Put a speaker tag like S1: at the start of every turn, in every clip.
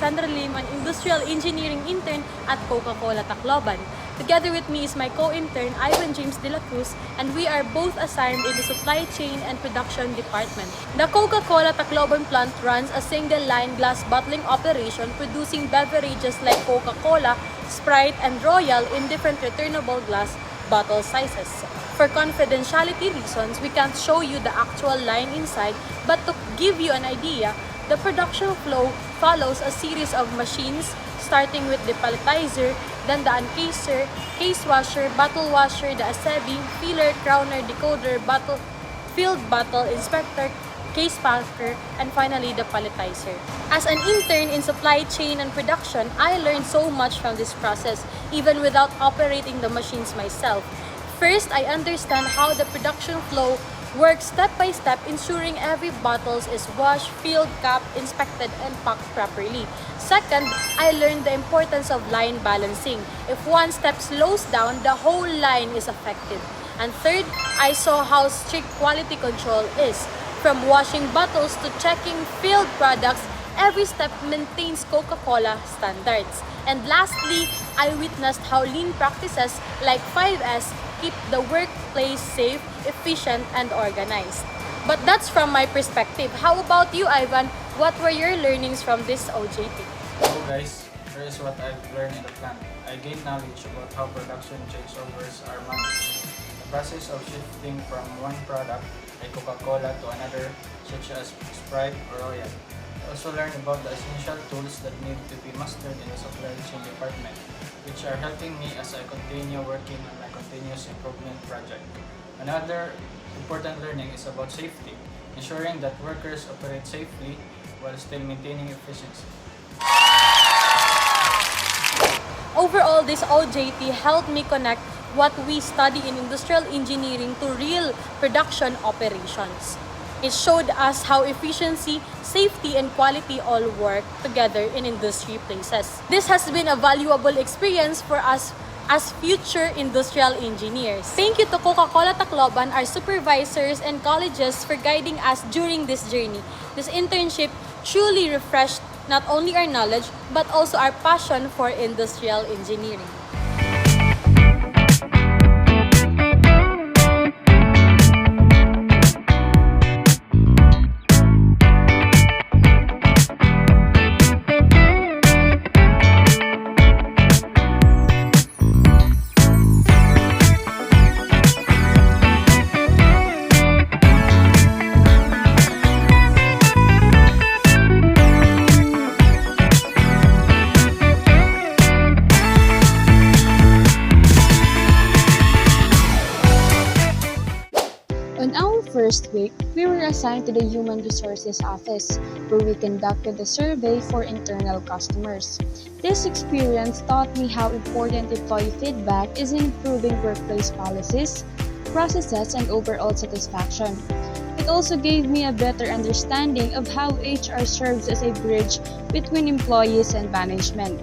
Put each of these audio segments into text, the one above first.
S1: Sandra Lim, an industrial engineering intern at Coca-Cola Tacloban. Together with me is my co-intern, Ivan James de la Cruz, and we are both assigned in the supply chain and production department. The Coca-Cola Tacloban plant runs a single-line glass bottling operation producing beverages like Coca-Cola, Sprite, and Royal in different returnable glass bottle sizes. For confidentiality reasons, we can't show you the actual line inside, but to give you an idea, the production flow follows a series of machines starting with the palletizer, then the uncaser, case washer, bottle washer, the assembly, filler, crowner, decoder, filled bottle inspector, case packer, and finally the palletizer. As an intern in supply chain and production, I learned so much from this process, even without operating the machines myself. First, I understand how the production flow works step by step, ensuring every bottle is washed, filled, capped, inspected, and packed properly. Second, I learned the importance of line balancing. If one step slows down, the whole line is affected. And third, I saw how strict quality control is. From washing bottles to checking filled products, every step maintains Coca-Cola standards. And lastly, I witnessed how lean practices like 5S keep the workplace safe, efficient, and organized. But that's from my perspective. How about you, Ivan? What were your learnings from this OJT?
S2: Hello guys, here is what I've learned in the plant. I gained knowledge about how production changeovers are managed. The process of shifting from one product, like Coca-Cola, to another, such as Sprite or Royal. I also learned about the essential tools that need to be mastered in the supply chain department, which are helping me as I continue working on my continuous improvement project. Another important learning is about safety, ensuring that workers operate safely while still maintaining efficiency.
S1: Overall, this OJT helped me connect what we study in industrial engineering to real production operations. It showed us how efficiency, safety, and quality all work together in industry places. This has been a valuable experience for us as future industrial engineers. Thank you to Coca-Cola Tacloban, our supervisors, and colleges for guiding us during this journey. This internship truly refreshed not only our knowledge, but also our passion for industrial engineering.
S3: On our first week, we were assigned to the Human Resources Office, where we conducted a survey for internal customers. This experience taught me how important employee feedback is in improving workplace policies, processes, and overall satisfaction. It also gave me a better understanding of how HR serves as a bridge between employees and management.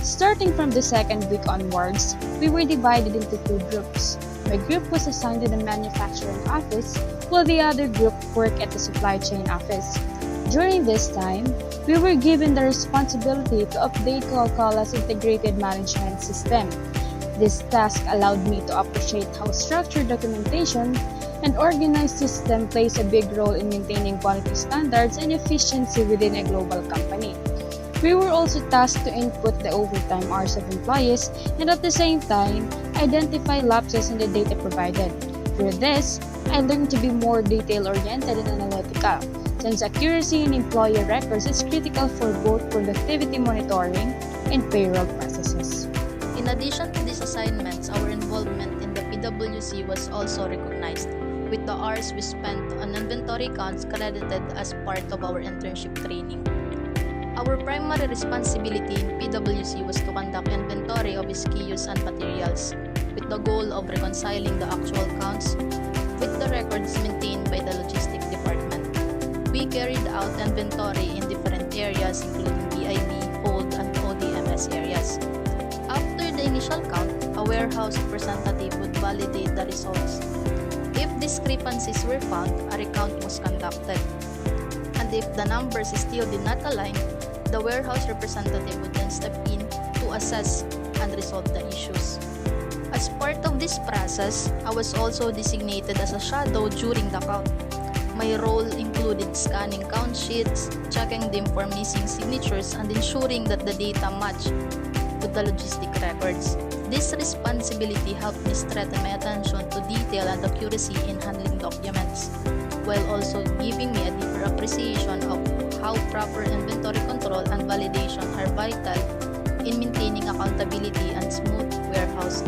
S3: Starting from the second week onwards, we were divided into two groups. My group was assigned to the manufacturing office, while the other group worked at the supply chain office. During this time, we were given the responsibility to update Coca-Cola's integrated management system. This task allowed me to appreciate how structured documentation and organized system plays a big role in maintaining quality standards and efficiency within a global company. We were also tasked to input the overtime hours of employees and at the same time, identify lapses in the data provided. Through this, I learned to be more detail-oriented and analytical, since accuracy in employee records is critical for both productivity monitoring and payroll processes.
S4: In addition to these assignments, our involvement in the PwC was also recognized, with the hours we spent on inventory counts credited as part of our internship training. Our primary responsibility in PwC was to conduct inventory of SKUs and materials, with the goal of reconciling the actual counts with the records maintained by the logistics department. We carried out inventory in different areas including BIB, Hold, and ODMS areas. After the initial count, a warehouse representative would validate the results. If discrepancies were found, a recount was conducted. And if the numbers still did not align, the warehouse representative would then step in to assess and resolve the issues. As part of this process, I was also designated as a shadow during the count. My role included scanning count sheets, checking them for missing signatures, and ensuring that the data match with the logistic records. This responsibility helped me strengthen my attention to detail and accuracy in handling documents, while also giving me a deeper appreciation of how proper inventory control and validation are vital in maintaining accountability and smooth warehouse